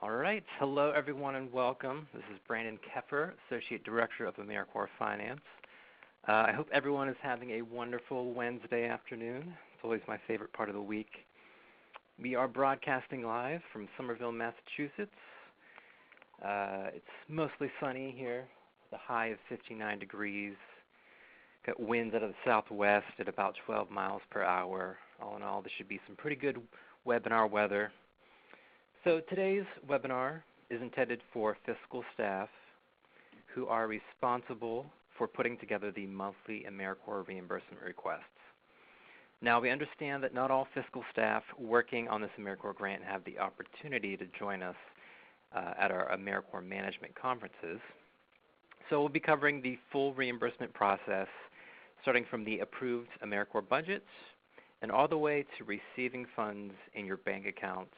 All right. Hello, everyone, and welcome. This is Brandon Keffer, Associate Director of AmeriCorps Finance. I hope everyone is having a wonderful Wednesday afternoon. It's always my favorite part of the week. We are broadcasting live from Somerville, Massachusetts. It's mostly sunny here, with a high of 59 degrees. Got winds out of the southwest at about 12 miles per hour. All in all, this should be some pretty good webinar weather. So today's webinar is intended for fiscal staff who are responsible for putting together the monthly AmeriCorps reimbursement requests. Now, we understand that not all fiscal staff working on this AmeriCorps grant have the opportunity to join us at our AmeriCorps management conferences. So we'll be covering the full reimbursement process, starting from the approved AmeriCorps budgets and all the way to receiving funds in your bank accounts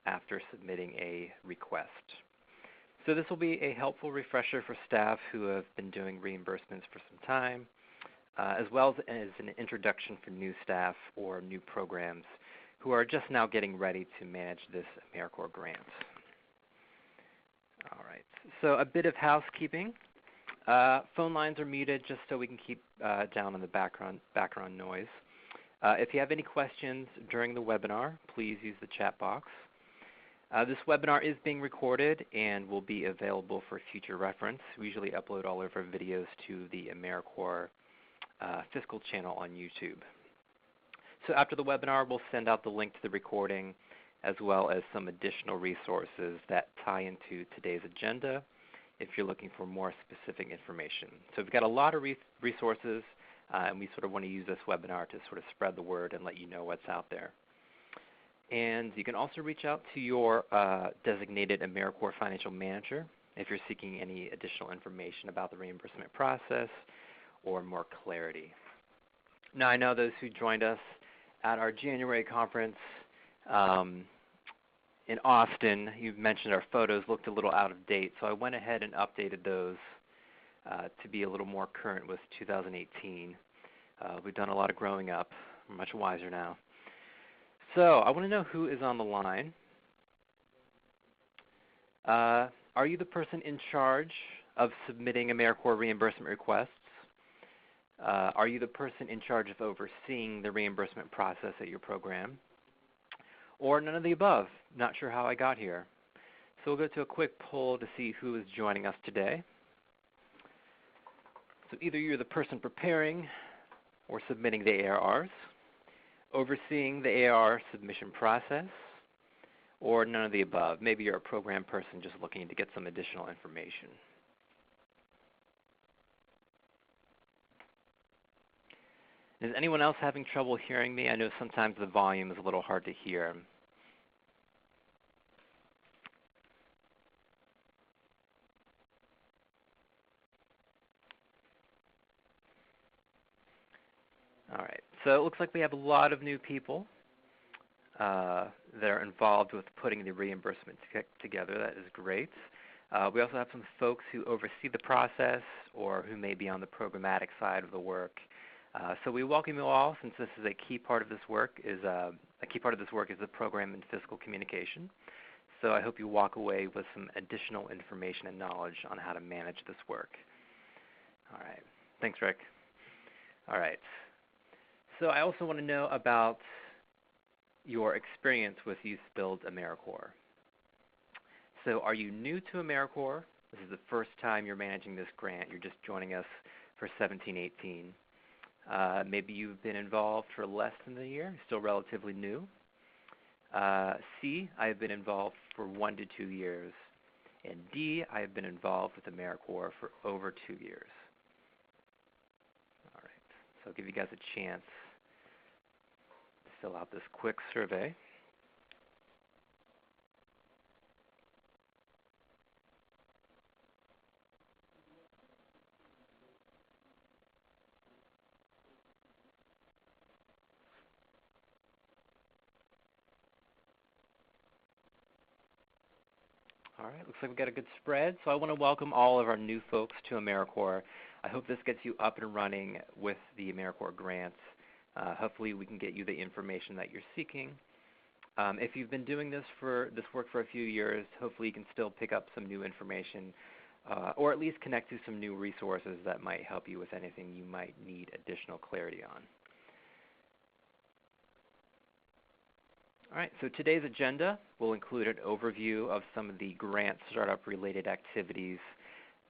after submitting a request. So this will be a helpful refresher for staff who have been doing reimbursements for some time, as well as an introduction for new staff or new programs who are just now getting ready to manage this AmeriCorps grant. All right, so a bit of housekeeping. Phone lines are muted just so we can keep down on the background noise. If you have any questions during the webinar, please use the chat box. This webinar is being recorded and will be available for future reference. We usually upload all of our videos to the AmeriCorps fiscal channel on YouTube. So after the webinar, we'll send out the link to the recording as well as some additional resources that tie into today's agenda if you're looking for more specific information. So we've got a lot of resources, and we sort of want to use this webinar to sort of spread the word and let you know what's out there. And you can also reach out to your designated AmeriCorps financial manager if you're seeking any additional information about the reimbursement process or more clarity. Now, I know those who joined us at our January conference in Austin, you mentioned our photos looked a little out of date, so I went ahead and updated those to be a little more current with 2018. We've done a lot of growing up. We're much wiser now. So I want to know who is on the line. Are you the person in charge of submitting AmeriCorps reimbursement requests? Are you the person in charge of overseeing the reimbursement process at your program? Or none of the above? Not sure how I got here. So we'll go to a quick poll to see who is joining us today. So either you're the person preparing or submitting the ARRs, overseeing the AR submission process, or none of the above. Maybe you're a program person just looking to get some additional information. Is anyone else having trouble hearing me? I know sometimes the volume is a little hard to hear. All right, so it looks like we have a lot of new people that are involved with putting the reimbursement together. That is great. We also have some folks who oversee the process or who may be on the programmatic side of the work. So we welcome you all, since this is a key part of this work is the program in fiscal communication. So I hope you walk away with some additional information and knowledge on how to manage this work. All right, thanks, Rick. All right. So I also want to know about your experience with Youth Build AmeriCorps. So are you new to AmeriCorps? This is the first time you're managing this grant. You're just joining us for 17-18. Maybe you've been involved for less than a year, still relatively new. C, I have been involved for 1 to 2 years. And D, I have been involved with AmeriCorps for over 2 years. All right, so I'll give you guys a chance to fill out this quick survey. All right, looks like we've got a good spread. So I want to welcome all of our new folks to AmeriCorps. I hope this gets you up and running with the AmeriCorps grants. Hopefully we can get you the information that you're seeking. If you've been doing this work for a few years, hopefully you can still pick up some new information or at least connect to some new resources that might help you with anything you might need additional clarity on. All right, so today's agenda will include an overview of some of the grant startup related activities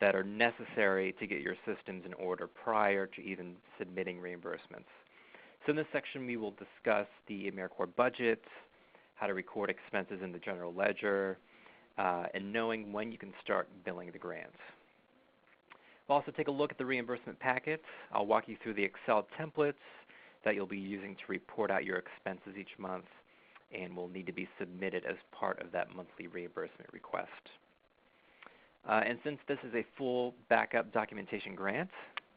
that are necessary to get your systems in order prior to even submitting reimbursements. So in this section we will discuss the AmeriCorps budget, how to record expenses in the general ledger, and knowing when you can start billing the grants. We'll also take a look at the reimbursement packets. I'll walk you through the Excel templates that you'll be using to report out your expenses each month and will need to be submitted as part of that monthly reimbursement request. And since this is a full backup documentation grant,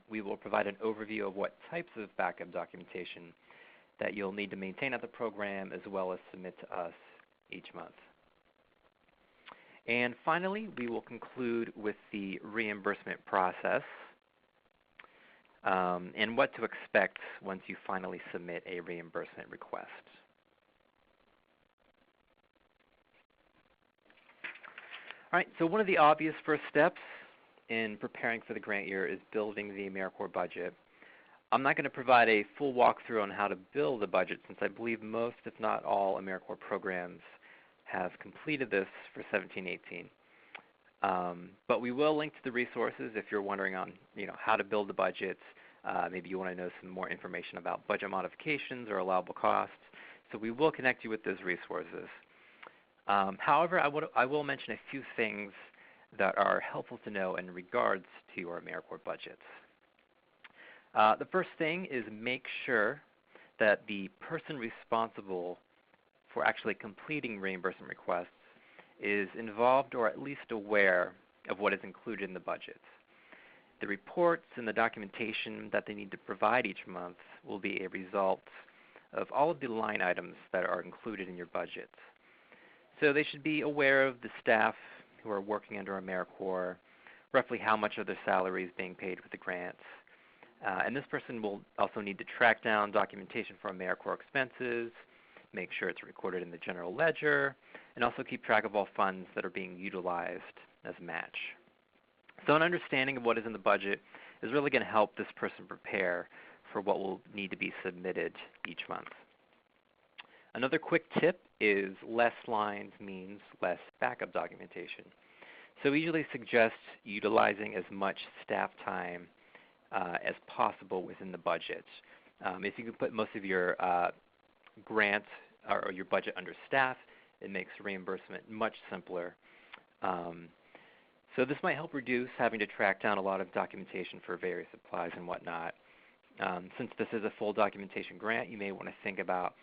we will provide an overview of what types of backup documentation that you'll need to maintain at the program as well as submit to us each month. And finally, we will conclude with the reimbursement process and what to expect once you finally submit a reimbursement request. All right, so one of the obvious first steps in preparing for the grant year is building the AmeriCorps budget. I'm not going to provide a full walkthrough on how to build a budget since I believe most, if not all, AmeriCorps programs have completed this for 17-18. But we will link to the resources if you're wondering on how to build the budget. Maybe you want to know some more information about budget modifications or allowable costs. So we will connect you with those resources. However, I will mention a few things that are helpful to know in regards to your AmeriCorps budgets. The first thing is make sure that the person responsible for actually completing reimbursement requests is involved or at least aware of what is included in the budget. The reports and the documentation that they need to provide each month will be a result of all of the line items that are included in your budget. So they should be aware of the staff who are working under AmeriCorps, roughly how much of their salary is being paid with the grants. And this person will also need to track down documentation for AmeriCorps expenses, make sure it's recorded in the general ledger, and also keep track of all funds that are being utilized as match. So an understanding of what is in the budget is really going to help this person prepare for what will need to be submitted each month. Another quick tip is less lines means less backup documentation. So we usually suggest utilizing as much staff time as possible within the budget. If you can put most of your grant or your budget under staff, it makes reimbursement much simpler. So this might help reduce having to track down a lot of documentation for various supplies and whatnot. Since this is a full documentation grant, you may want to think about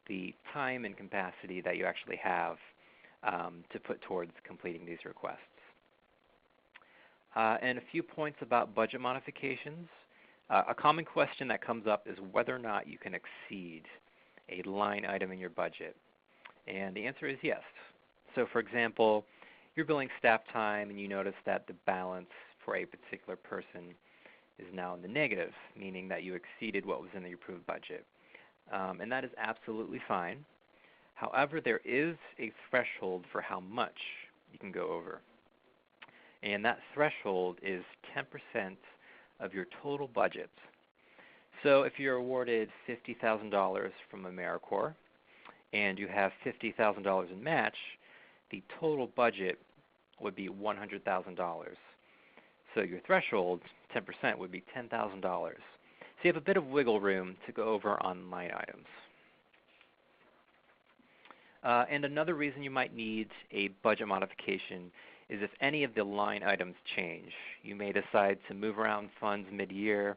the time and capacity that you actually have to put towards completing these requests. And a few points about budget modifications. A common question that comes up is whether or not you can exceed a line item in your budget. And the answer is yes. So for example, you're billing staff time and you notice that the balance for a particular person is now in the negative, meaning that you exceeded what was in the approved budget. And that is absolutely fine. However, there is a threshold for how much you can go over. And that threshold is 10% of your total budget. So if you're awarded $50,000 from AmeriCorps and you have $50,000 in match, the total budget would be $100,000. So your threshold, 10%, would be $10,000. So you have a bit of wiggle room to go over on line items. And another reason you might need a budget modification is if any of the line items change. You may decide to move around funds mid-year.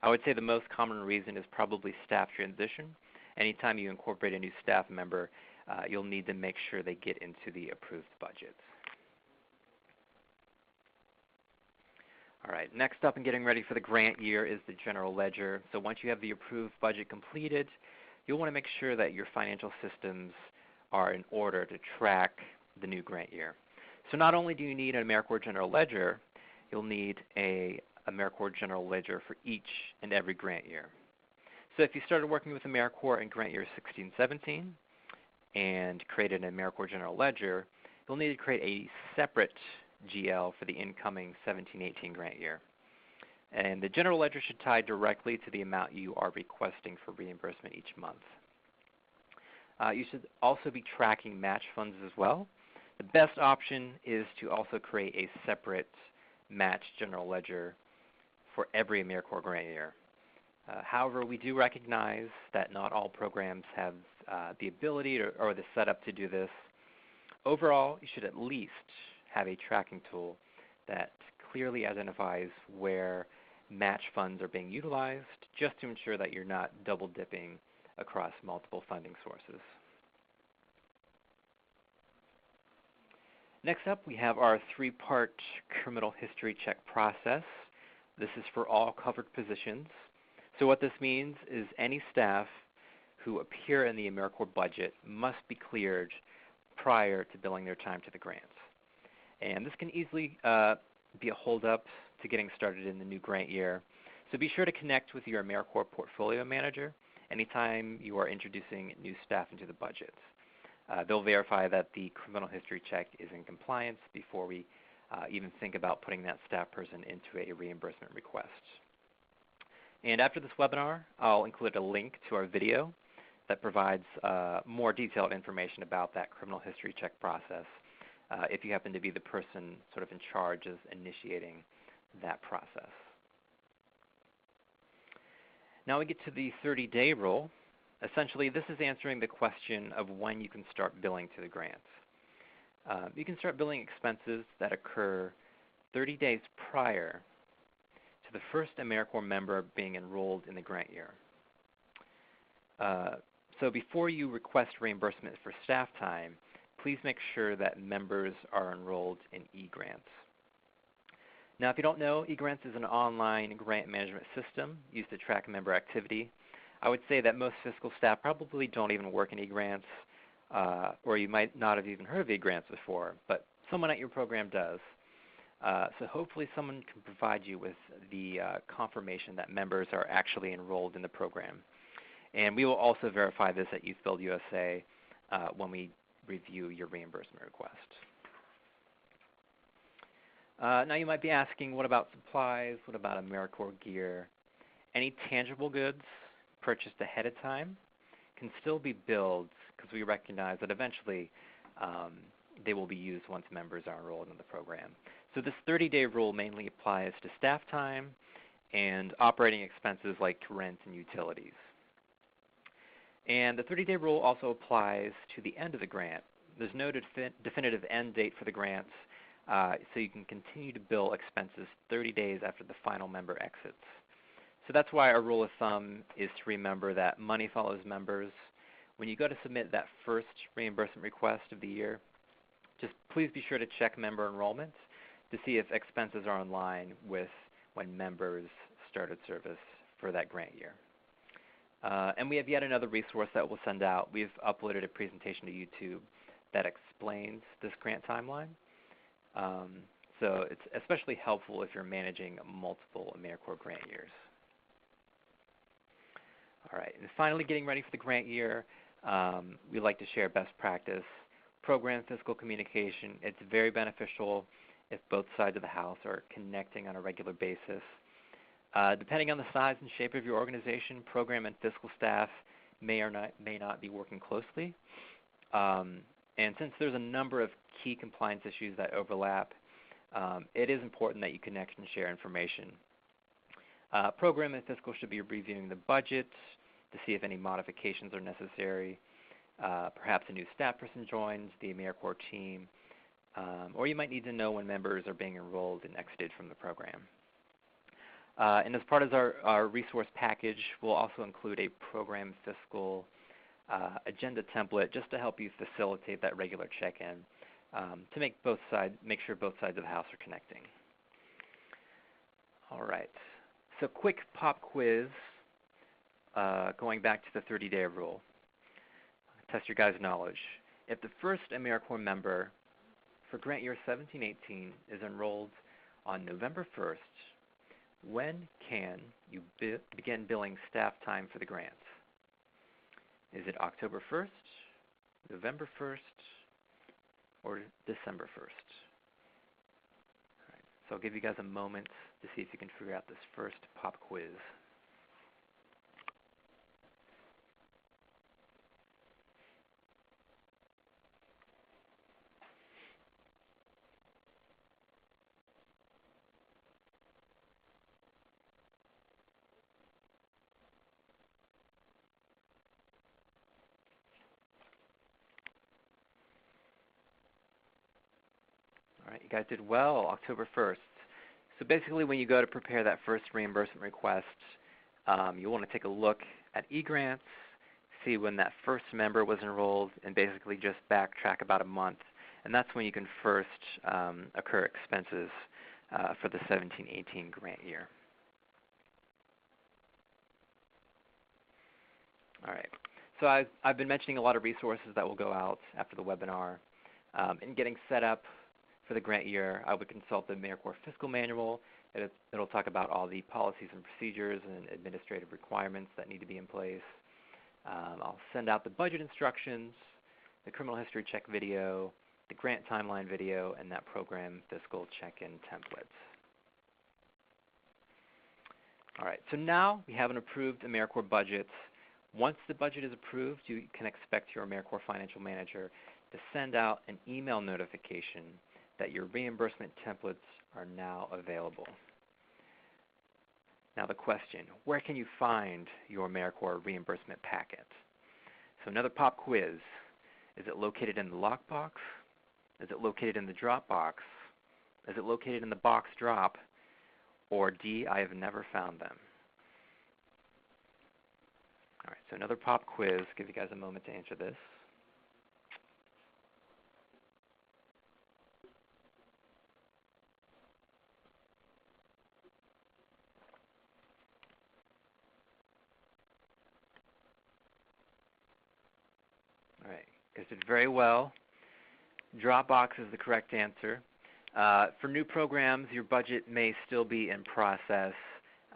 I would say the most common reason is probably staff transition. Anytime you incorporate a new staff member, you'll need to make sure they get into the approved budget. All right, next up in getting ready for the grant year is the general ledger. So once you have the approved budget completed, you'll want to make sure that your financial systems are in order to track the new grant year. So not only do you need an AmeriCorps General Ledger, you'll need a AmeriCorps General Ledger for each and every grant year. So if you started working with AmeriCorps in grant year 16-17, and created an AmeriCorps General Ledger, you'll need to create a separate GL for the incoming 17-18 grant year. And the General Ledger should tie directly to the amount you are requesting for reimbursement each month. You should also be tracking match funds as well. The best option is to also create a separate match General Ledger for every AmeriCorps grant year. However, we do recognize that not all programs have the ability or the setup to do this. Overall, you should at least have a tracking tool that clearly identifies where match funds are being utilized, just to ensure that you're not double dipping across multiple funding sources. Next up, we have our three-part criminal history check process. This is for all covered positions. So what this means is any staff who appear in the AmeriCorps budget must be cleared prior to billing their time to the grants. And this can easily be a holdup to getting started in the new grant year. So be sure to connect with your AmeriCorps portfolio manager anytime you are introducing new staff into the budget. They'll verify that the criminal history check is in compliance before we even think about putting that staff person into a reimbursement request. And after this webinar, I'll include a link to our video that provides more detailed information about that criminal history check process if you happen to be the person sort of in charge of initiating that process. Now we get to the 30-day rule. Essentially, this is answering the question of when you can start billing to the grant. You can start billing expenses that occur 30 days prior to the first AmeriCorps member being enrolled in the grant year. So before you request reimbursement for staff time, please make sure that members are enrolled in eGrants. Now, if you don't know, eGrants is an online grant management system used to track member activity. I would say that most fiscal staff probably don't even work in eGrants, or you might not have even heard of eGrants before, but someone at your program does. So hopefully someone can provide you with the confirmation that members are actually enrolled in the program. And we will also verify this at YouthBuild USA when we review your reimbursement request. Now you might be asking, what about supplies? What about AmeriCorps gear? Any tangible goods purchased ahead of time can still be billed because we recognize that eventually they will be used once members are enrolled in the program. So this 30-day rule mainly applies to staff time and operating expenses like rent and utilities. And the 30-day rule also applies to the end of the grant. There's no definitive end date for the grants, so you can continue to bill expenses 30 days after the final member exits. So that's why our rule of thumb is to remember that money follows members. When you go to submit that first reimbursement request of the year, just please be sure to check member enrollment to see if expenses are in line with when members started service for that grant year. And we have yet another resource that we'll send out. We've uploaded a presentation to YouTube that explains this grant timeline. So it's especially helpful if you're managing multiple AmeriCorps grant years. All right, and finally getting ready for the grant year, we like to share best practice. Program fiscal communication, it's very beneficial if both sides of the house are connecting on a regular basis. Depending on the size and shape of your organization, program and fiscal staff may or may not be working closely. And since there's a number of key compliance issues that overlap, it is important that you connect and share information. Program and fiscal should be reviewing the budget to see if any modifications are necessary. Perhaps a new staff person joins the AmeriCorps team, or you might need to know when members are being enrolled and exited from the program. And as part of our resource package, we'll also include a program fiscal agenda template just to help you facilitate that regular check-in to make sure both sides of the house are connecting. All right. So quick pop quiz going back to the 30-day rule. Test your guys' knowledge. If the first AmeriCorps member for grant year 17-18 is enrolled on November 1st, when can you begin billing staff time for the grants? Is it October 1st, November 1st or December 1st. All right. So I'll give you guys a moment to see if you can figure out this first pop quiz. All right, you guys did well, October 1st. So basically when you go to prepare that first reimbursement request, you'll want to take a look at e-grants, see when that first member was enrolled, and basically just backtrack about a month. And that's when you can first occur expenses for the 17-18 grant year. All right. So I've been mentioning a lot of resources that will go out after the webinar. In getting set up for the grant year, I would consult the AmeriCorps Fiscal Manual. It'll talk about all the policies and procedures and administrative requirements that need to be in place. I'll send out the budget instructions, the criminal history check video, the grant timeline video, and that program fiscal check-in templates. All right, so now we have an approved AmeriCorps budget. Once the budget is approved, you can expect your AmeriCorps financial manager to send out an email notification that your reimbursement templates are now available. Now the question, where can you find your AmeriCorps reimbursement packet? So another pop quiz. Is it located in the lockbox? Is it located in the Dropbox? Is it located in the box drop? Or D, I have never found them. All right, so another pop quiz. Give you guys a moment to answer this. All right, you guys did very well. Dropbox is the correct answer. For new programs, your budget may still be in process.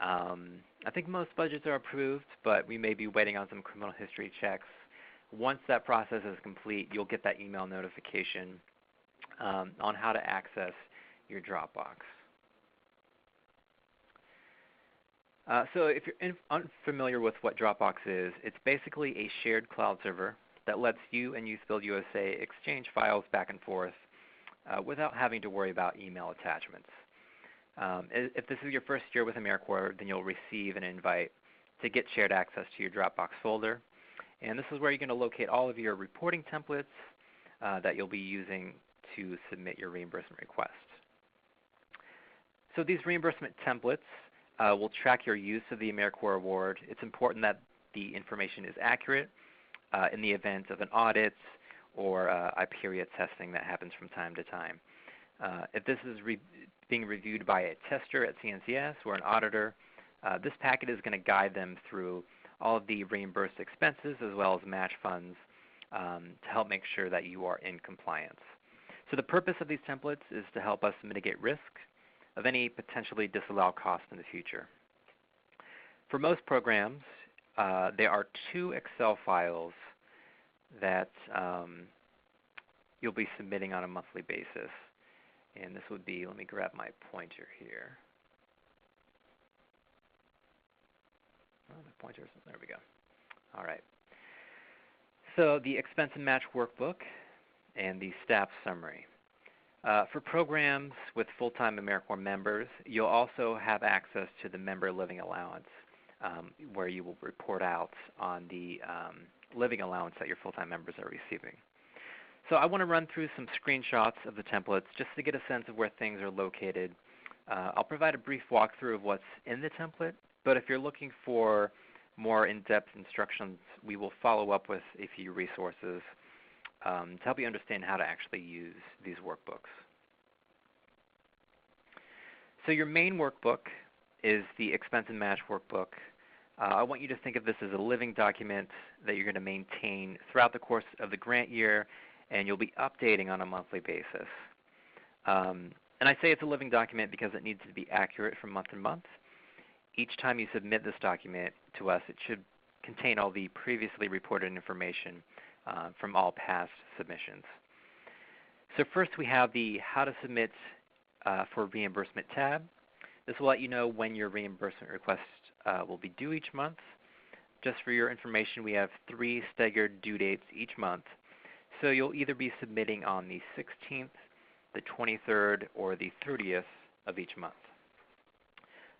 I think most budgets are approved, but we may be waiting on some criminal history checks. Once that process is complete, you'll get that email notification on how to access your Dropbox. So if you're unfamiliar with what Dropbox is, it's basically a shared cloud server that lets you and YouthBuild USA exchange files back and forth without having to worry about email attachments. If this is your first year with AmeriCorps, then you'll receive an invite to get shared access to your Dropbox folder. And this is where you're going to locate all of your reporting templates that you'll be using to submit your reimbursement request. So these reimbursement templates will track your use of the AmeriCorps award. It's important that the information is accurate in the event of an audit or IPERIA testing that happens from time to time. If this is being reviewed by a tester at CNCS or an auditor, this packet is going to guide them through all of the reimbursed expenses as well as match funds to help make sure that you are in compliance. So the purpose of these templates is to help us mitigate risk of any potentially disallowed costs in the future. For most programs, there are 2 Excel files that you'll be submitting on a monthly basis. And this would be, let me grab my pointer here. Oh, the pointer's, there we go. All right. So the expense and match workbook and the staff summary. For programs with full-time AmeriCorps members, you'll also have access to the member living allowance, where you will report out on the living allowance that your full-time members are receiving. So I want to run through some screenshots of the templates just to get a sense of where things are located. I'll provide a brief walkthrough of what's in the template, but if you're looking for more in-depth instructions, we will follow up with a few resources to help you understand how to actually use these workbooks. So your main workbook is the expense and match workbook. I want you to think of this as a living document that you're going to maintain throughout the course of the grant year, and you'll be updating on a monthly basis. And I say it's a living document because it needs to be accurate from month to month. Each time you submit this document to us, it should contain all the previously reported information from all past submissions. So first we have the How to Submit for Reimbursement tab. This will let you know when your reimbursement request will be due each month. Just for your information, we have 3 staggered due dates each month. So you'll either be submitting on the 16th, the 23rd, or the 30th of each month.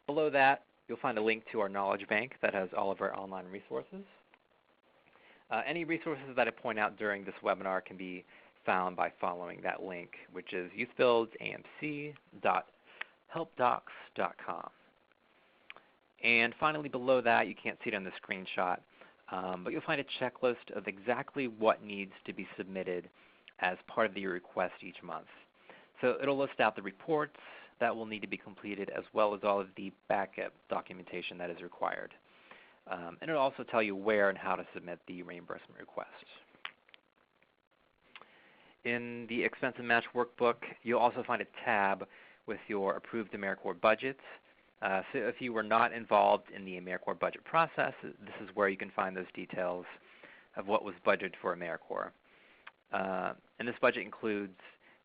Below that, you'll find a link to our knowledge bank that has all of our online resources. Any resources that I point out during this webinar can be found by following that link, which is youthbuildsamc.helpdocs.com. And finally, below that, you can't see it on the screenshot, but you'll find a checklist of exactly what needs to be submitted as part of your request each month. So it'll list out the reports that will need to be completed, as well as all of the backup documentation that is required. And it'll also tell you where and how to submit the reimbursement request. In the Expense and Match Workbook, you'll also find a tab with your approved AmeriCorps budgets. So if you were not involved in the AmeriCorps budget process, this is where you can find those details of what was budgeted for AmeriCorps. And this budget includes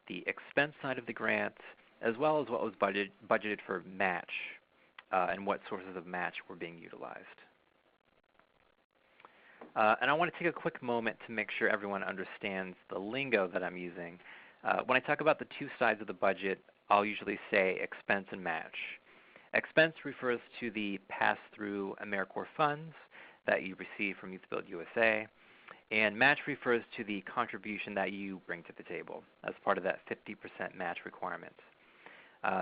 the expense side of the grant, as well as what was budgeted for match and what sources of match were being utilized. And I want to take a quick moment to make sure everyone understands the lingo that I'm using. When I talk about the 2 sides of the budget, I'll usually say expense and match. Expense refers to the pass-through AmeriCorps funds that you receive from Youth Build USA, and match refers to the contribution that you bring to the table as part of that 50% match requirement.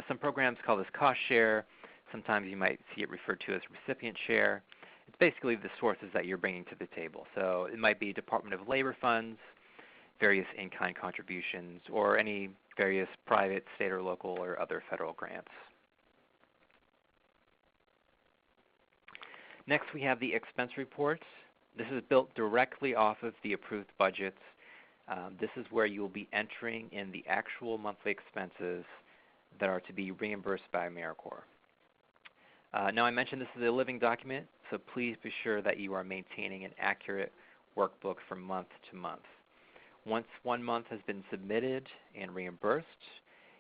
Some programs call this cost share. Sometimes you might see it referred to as recipient share. It's basically the sources that you're bringing to the table. So it might be Department of Labor funds, various in-kind contributions, or any various private, state, or local, or other federal grants. Next, we have the expense reports. This is built directly off of the approved budgets. This is where you will be entering in the actual monthly expenses that are to be reimbursed by AmeriCorps. Now, I mentioned this is a living document, so please be sure that you are maintaining an accurate workbook from month to month. Once one month has been submitted and reimbursed,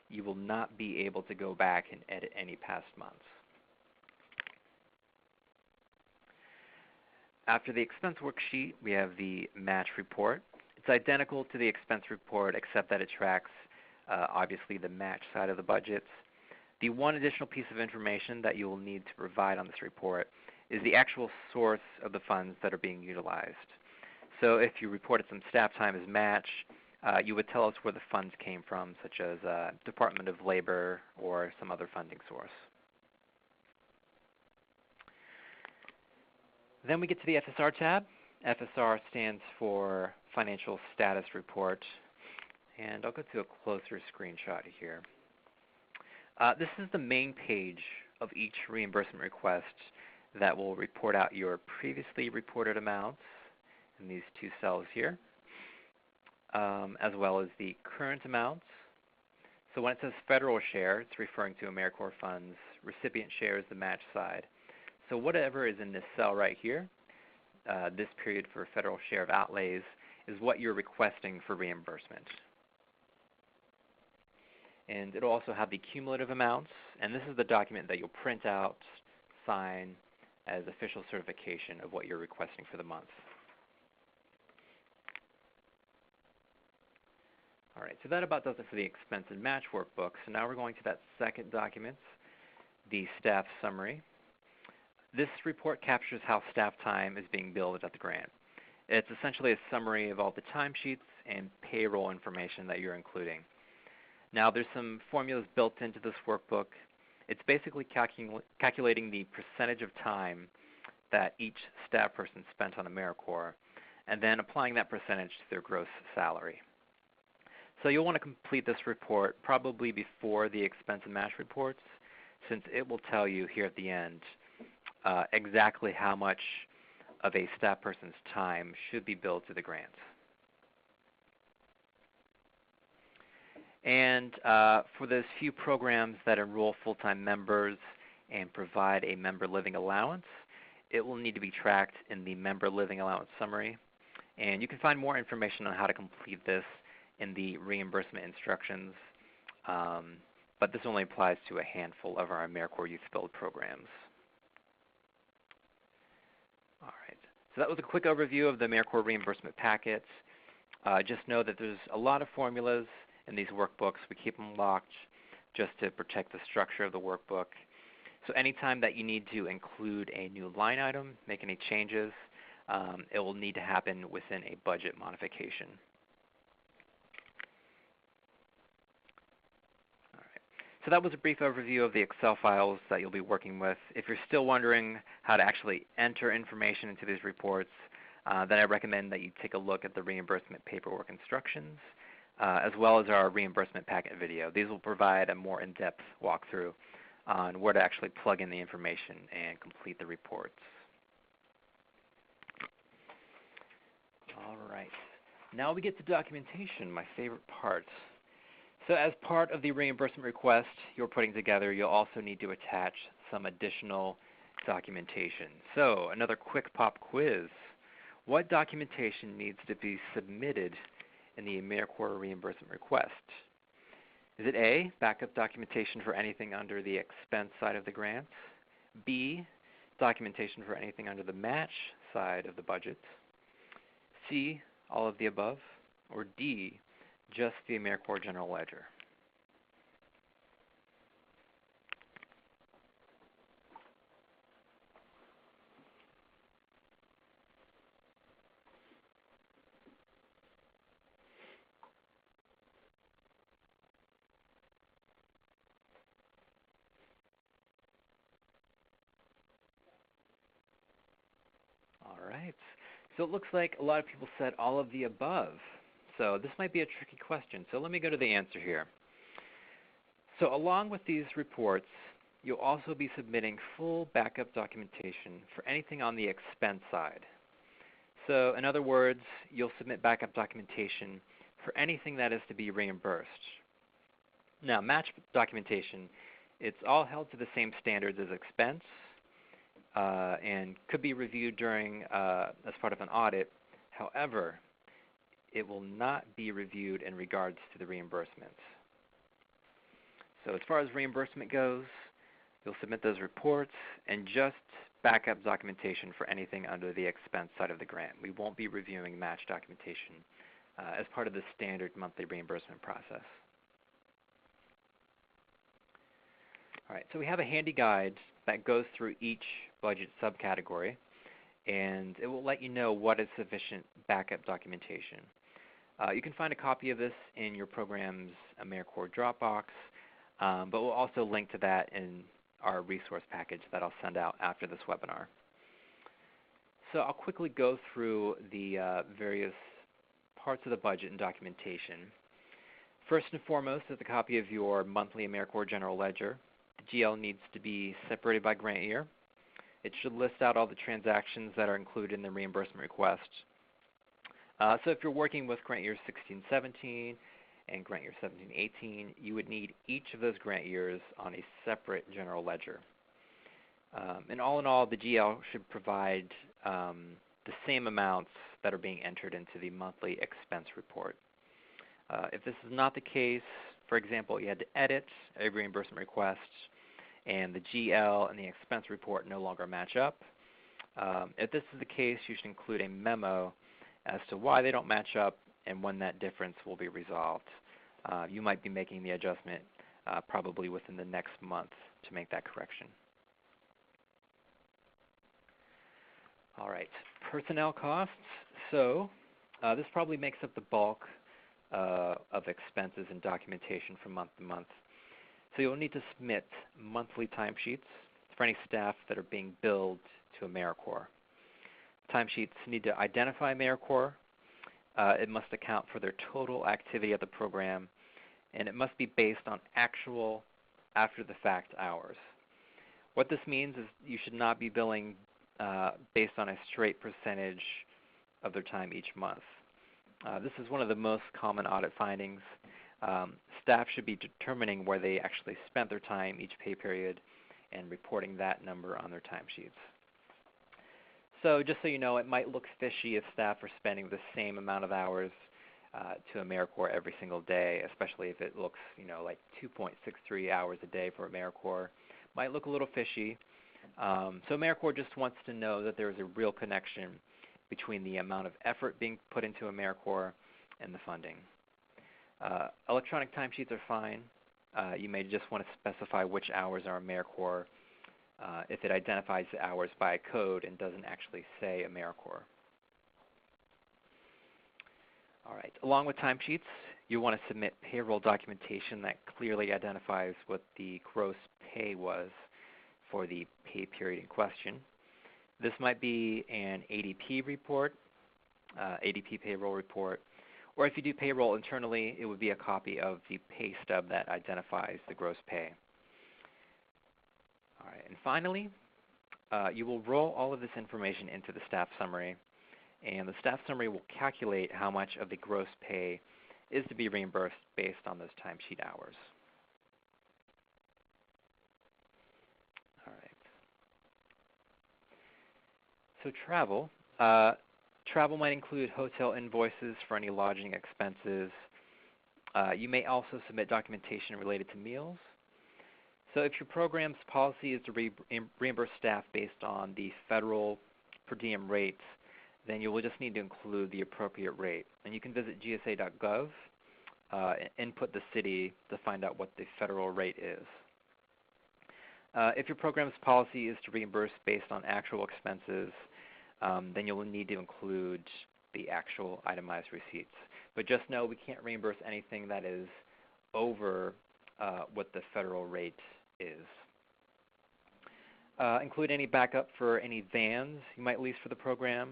you will not be able to go back and edit any past months. After the expense worksheet, we have the match report. It's identical to the expense report, except that it tracks, obviously, the match side of the budgets. The one additional piece of information that you will need to provide on this report is the actual source of the funds that are being utilized. So if you reported some staff time as match, you would tell us where the funds came from, such as Department of Labor or some other funding source. Then we get to the FSR tab. FSR stands for Financial Status Report. And I'll go to a closer screenshot here. This is the main page of each reimbursement request that will report out your previously reported amounts in these 2 cells here, as well as the current amounts. So when it says federal share, it's referring to AmeriCorps funds. Recipient share is the match side. So whatever is in this cell right here, this period for federal share of outlays, is what you're requesting for reimbursement. And it'll also have the cumulative amounts, and this is the document that you'll print out, sign as official certification of what you're requesting for the month. All right, so that about does it for the expense and match workbook. So now we're going to that second document, the staff summary. This report captures how staff time is being billed at the grant. It's essentially a summary of all the timesheets and payroll information that you're including. Now, there's some formulas built into this workbook. It's basically calculating the percentage of time that each staff person spent on AmeriCorps, and then applying that percentage to their gross salary. So you'll want to complete this report probably before the expense and match reports, since it will tell you here at the end exactly how much of a staff person's time should be billed to the grant. And for those few programs that enroll full-time members and provide a member living allowance, it will need to be tracked in the member living allowance summary. And you can find more information on how to complete this in the reimbursement instructions, but this only applies to a handful of our AmeriCorps Youth Build programs. All right, so that was a quick overview of the AmeriCorps reimbursement packets. Just know that there's a lot of formulas in these workbooks. We keep them locked just to protect the structure of the workbook. So anytime that you need to include a new line item, make any changes, it will need to happen within a budget modification. All right. So that was a brief overview of the Excel files that you'll be working with. If you're still wondering how to actually enter information into these reports, then I recommend that you take a look at the reimbursement paperwork instructions, as well as our reimbursement packet video. These will provide a more in-depth walkthrough on where to actually plug in the information and complete the reports. All right, now we get to documentation, my favorite part. So as part of the reimbursement request you're putting together, you'll also need to attach some additional documentation. So another quick pop quiz. What documentation needs to be submitted in the AmeriCorps reimbursement request? Is it A, backup documentation for anything under the expense side of the grant? B, documentation for anything under the match side of the budget? C, all of the above? Or D, just the AmeriCorps General Ledger? All right. So it looks like a lot of people said all of the above. So this might be a tricky question. So let me go to the answer here. So along with these reports, you'll also be submitting full backup documentation for anything on the expense side. So in other words, you'll submit backup documentation for anything that is to be reimbursed. Now, match documentation, it's all held to the same standards as expense, and could be reviewed during as part of an audit. However, it will not be reviewed in regards to the reimbursements. So as far as reimbursement goes, you'll submit those reports and just backup documentation for anything under the expense side of the grant. We won't be reviewing match documentation as part of the standard monthly reimbursement process. All right, so we have a handy guide that goes through each budget subcategory, and it will let you know what is sufficient backup documentation. You can find a copy of this in your program's AmeriCorps Dropbox, but we'll also link to that in our resource package that I'll send out after this webinar. So I'll quickly go through the various parts of the budget and documentation. First and foremost is a copy of your monthly AmeriCorps General Ledger. The GL needs to be separated by grant year. It should list out all the transactions that are included in the reimbursement request. So if you're working with grant year 16-17 and grant year 17-18, you would need each of those grant years on a separate general ledger. And all in all, the GL should provide the same amounts that are being entered into the monthly expense report. If this is not the case, for example, you had to edit a reimbursement request and the GL and the expense report no longer match up. If this is the case, you should include a memo as to why they don't match up and when that difference will be resolved. You might be making the adjustment probably within the next month to make that correction. All right, personnel costs. So this probably makes up the bulk of expenses and documentation from month to month. So you'll need to submit monthly timesheets for any staff that are being billed to AmeriCorps. Timesheets need to identify AmeriCorps. It must account for their total activity at the program, and it must be based on actual after-the-fact hours. What this means is you should not be billing based on a straight percentage of their time each month. This is one of the most common audit findings. Staff should be determining where they actually spent their time each pay period and reporting that number on their timesheets. So just so you know, it might look fishy if staff are spending the same amount of hours to AmeriCorps every single day, especially if it looks, like 2.63 hours a day for AmeriCorps. Might look a little fishy. So AmeriCorps just wants to know that there is a real connection between the amount of effort being put into AmeriCorps and the funding. Electronic timesheets are fine. You may just want to specify which hours are AmeriCorps if it identifies the hours by a code and doesn't actually say AmeriCorps. All right. Along with timesheets, you want to submit payroll documentation that clearly identifies what the gross pay was for the pay period in question. This might be an ADP report, ADP payroll report, or if you do payroll internally, it would be a copy of the pay stub that identifies the gross pay. All right, and finally, you will roll all of this information into the staff summary, and the staff summary will calculate how much of the gross pay is to be reimbursed based on those timesheet hours. All right. So travel. Travel might include hotel invoices for any lodging expenses. You may also submit documentation related to meals. So if your program's policy is to reimburse staff based on the federal per diem rates, then you will just need to include the appropriate rate. And you can visit gsa.gov and input the city to find out what the federal rate is. If your program's policy is to reimburse based on actual expenses, then you'll need to include the actual itemized receipts. But just know we can't reimburse anything that is over what the federal rate is. Include any backup for any vans you might lease for the program,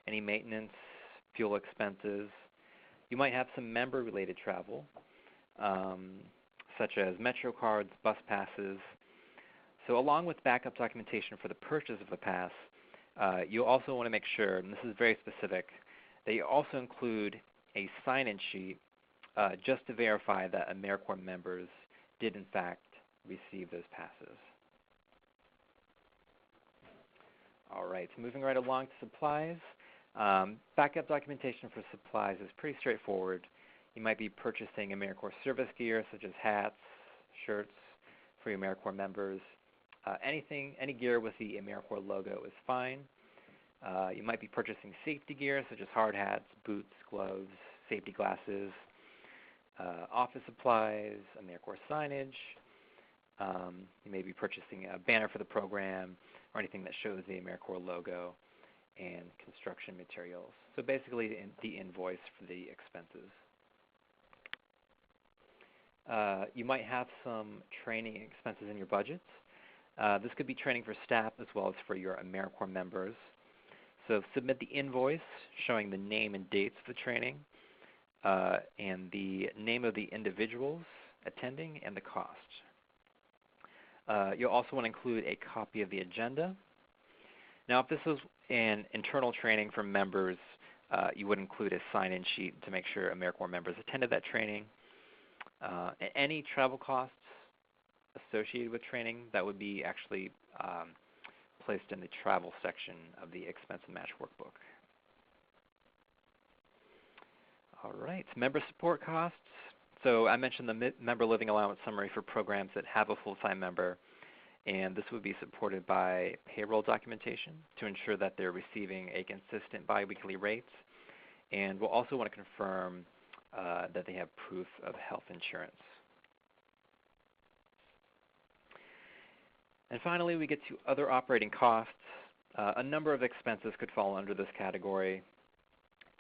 any maintenance, fuel expenses. You might have some member-related travel, such as Metro cards, bus passes. So along with backup documentation for the purchase of the pass, you'll also want to make sure, and this is very specific, that you also include a sign-in sheet just to verify that AmeriCorps members did in fact receive those passes. All right, so moving right along to supplies. Backup documentation for supplies is pretty straightforward. You might be purchasing AmeriCorps service gear such as hats, shirts for your AmeriCorps members. Any gear with the AmeriCorps logo is fine. You might be purchasing safety gear such as hard hats, boots, gloves, safety glasses, office supplies, AmeriCorps signage. You may be purchasing a banner for the program or anything that shows the AmeriCorps logo and construction materials. So basically the invoice for the expenses. You might have some training expenses in your budgets. This could be training for staff as well as for your AmeriCorps members. So submit the invoice showing the name and dates of the training and the name of the individuals attending and the cost. You'll also want to include a copy of the agenda. Now, if this is an internal training for members, you would include a sign-in sheet to make sure AmeriCorps members attended that training. Any travel costs associated with training, that would be actually placed in the travel section of the expense and match workbook. All right, member support costs. So I mentioned the member living allowance summary for programs that have a full-time member, and this would be supported by payroll documentation to ensure that they're receiving a consistent biweekly rate, and we'll also want to confirm that they have proof of health insurance. And finally, we get to other operating costs. A number of expenses could fall under this category.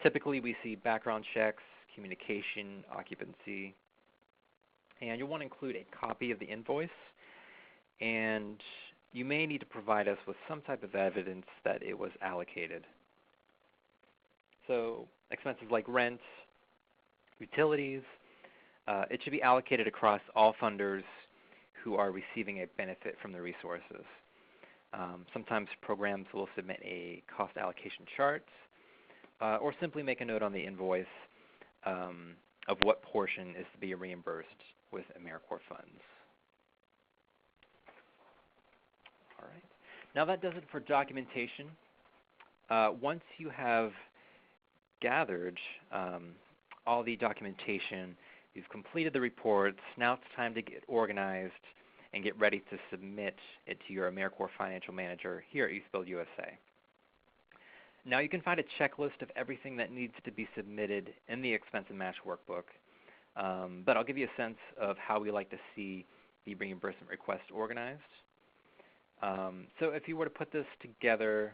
Typically, we see background checks, communication, occupancy, and you'll want to include a copy of the invoice, and you may need to provide us with some type of evidence that it was allocated. So expenses like rent, utilities, it should be allocated across all funders who are receiving a benefit from the resources. Sometimes programs will submit a cost allocation chart or simply make a note on the invoice of what portion is to be reimbursed with AmeriCorps funds. All right. Now that does it for documentation. once you have gathered all the documentation, you've completed the reports, now it's time to get organized and get ready to submit it to your AmeriCorps Financial Manager here at YouthBuild USA. Now you can find a checklist of everything that needs to be submitted in the Expense and Match Workbook, but I'll give you a sense of how we like to see the reimbursement request organized. So if you were to put this together,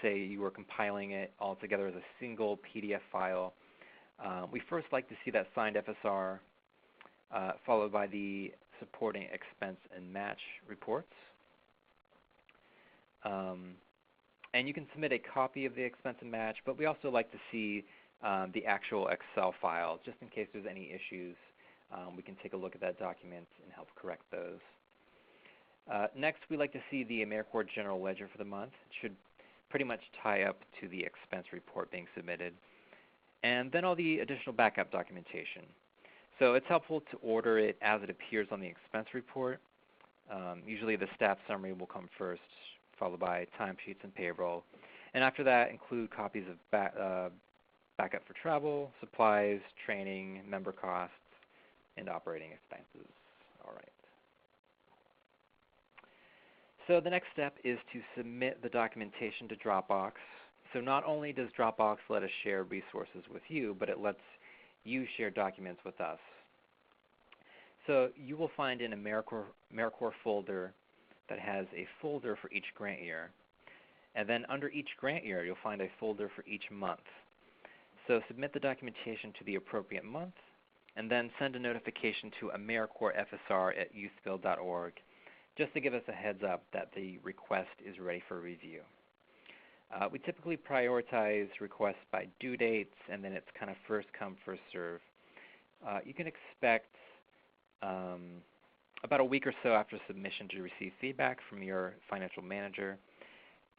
say you were compiling it all together as a single PDF file, we first like to see that signed FSR, followed by the supporting expense and match reports. And you can submit a copy of the expense and match, but we also like to see the actual Excel file, just in case there's any issues. We can take a look at that document and help correct those. Next, we like to see the AmeriCorps General Ledger for the month. It should pretty much tie up to the expense report being submitted. And then all the additional backup documentation. So it's helpful to order it as it appears on the expense report. Usually the staff summary will come first, followed by timesheets and payroll. And after that, include copies of backup for travel, supplies, training, member costs, and operating expenses. All right. So the next step is to submit the documentation to Dropbox. So not only does Dropbox let us share resources with you, but it lets you share documents with us. So you will find an AmeriCorps folder that has a folder for each grant year. And then under each grant year, you'll find a folder for each month. So submit the documentation to the appropriate month, and then send a notification to AmeriCorpsFSR@youthbuild.org just to give us a heads up that the request is ready for review. We typically prioritize requests by due dates, and then it's kind of first come, first serve. You can expect about a week or so after submission to receive feedback from your financial manager.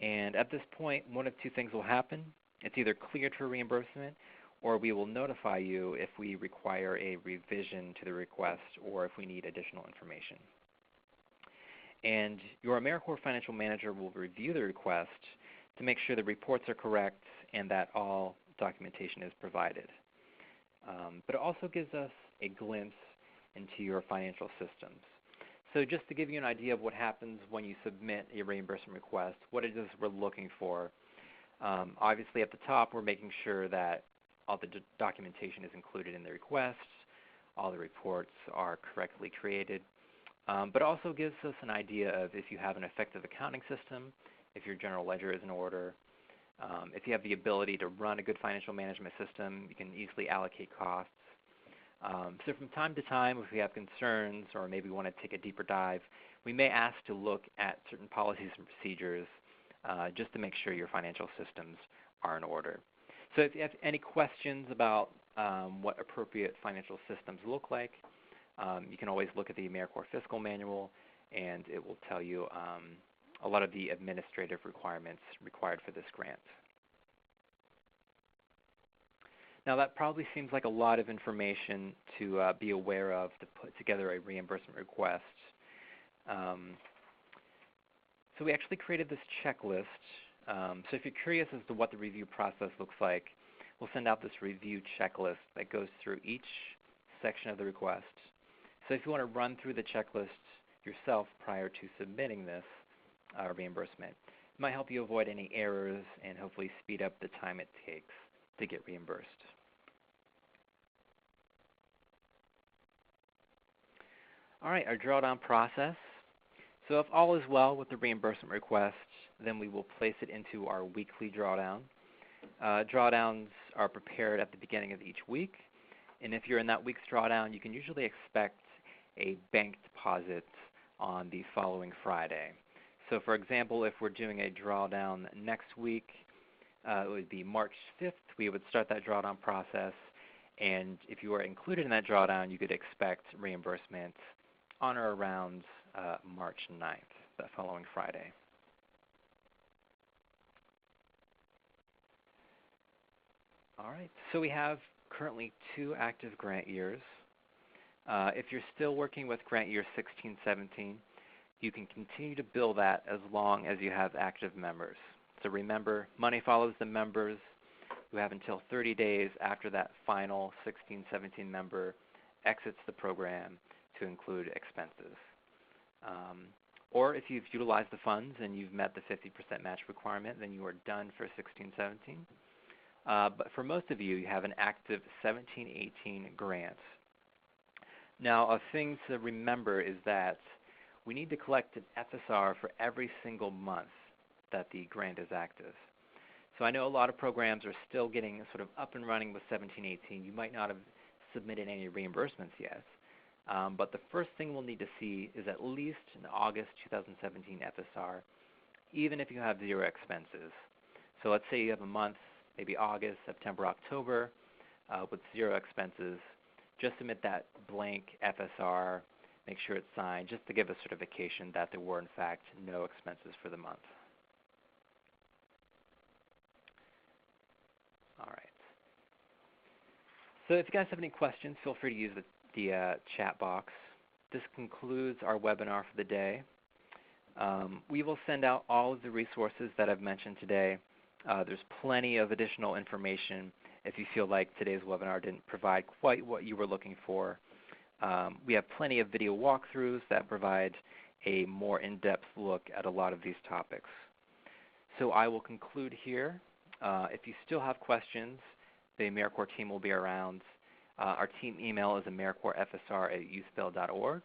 And at this point, one of two things will happen. It's either cleared for reimbursement, or we will notify you if we require a revision to the request or if we need additional information. And your AmeriCorps Financial Manager will review the request to make sure the reports are correct and that all documentation is provided. But it also gives us a glimpse into your financial systems. So just to give you an idea of what happens when you submit a reimbursement request, what it is we're looking for. Obviously at the top, we're making sure that all the documentation is included in the request, all the reports are correctly created, but also gives us an idea of if you have an effective accounting system, if your general ledger is in order, if you have the ability to run a good financial management system, you can easily allocate costs. So from time to time, if we have concerns or maybe want to take a deeper dive, we may ask to look at certain policies and procedures just to make sure your financial systems are in order. So if you have any questions about what appropriate financial systems look like, you can always look at the AmeriCorps Fiscal Manual, and it will tell you a lot of the administrative requirements required for this grant. Now that probably seems like a lot of information to be aware of to put together a reimbursement request. So we actually created this checklist. So if you're curious as to what the review process looks like, we'll send out this review checklist that goes through each section of the request. So if you want to run through the checklist yourself prior to submitting this reimbursement, it might help you avoid any errors and hopefully speed up the time it takes to get reimbursed. All right, our drawdown process. So if all is well with the reimbursement request, then we will place it into our weekly drawdown. Drawdowns are prepared at the beginning of each week, and if you're in that week's drawdown, you can usually expect a bank deposit on the following Friday. So for example, if we're doing a drawdown next week, it would be March 5th, we would start that drawdown process, and if you are included in that drawdown, you could expect reimbursement on or around March 9th, that following Friday. All right, so we have currently 2 active grant years. If you're still working with grant year 16-17, you can continue to bill that as long as you have active members. So remember, money follows the members. You have until 30 days after that final 16-17 member exits the program to include expenses. Or if you've utilized the funds and you've met the 50% match requirement, then you are done for 16-17. But for most of you, you have an active 17-18 grant. Now, a thing to remember is that we need to collect an FSR for every single month that the grant is active. So I know a lot of programs are still getting sort of up and running with 17-18. You might not have submitted any reimbursements yet. But the first thing we'll need to see is at least an August 2017 FSR, even if you have 0 expenses. So let's say you have a month, maybe August, September, October, with 0 expenses. Just submit that blank FSR, make sure it's signed, just to give a certification that there were, in fact, no expenses for the month. All right. So if you guys have any questions, feel free to use the chat box. This concludes our webinar for the day. We will send out all of the resources that I've mentioned today. There's plenty of additional information if you feel like today's webinar didn't provide quite what you were looking for. We have plenty of video walkthroughs that provide a more in-depth look at a lot of these topics. So I will conclude here. If you still have questions, the AmeriCorps team will be around. Our team email is americorpsfsr@youthbill.org.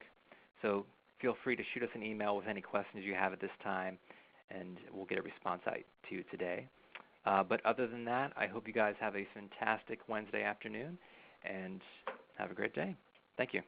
So feel free to shoot us an email with any questions you have at this time, and we'll get a response out to you today. But other than that, I hope you guys have a fantastic Wednesday afternoon, and have a great day. Thank you.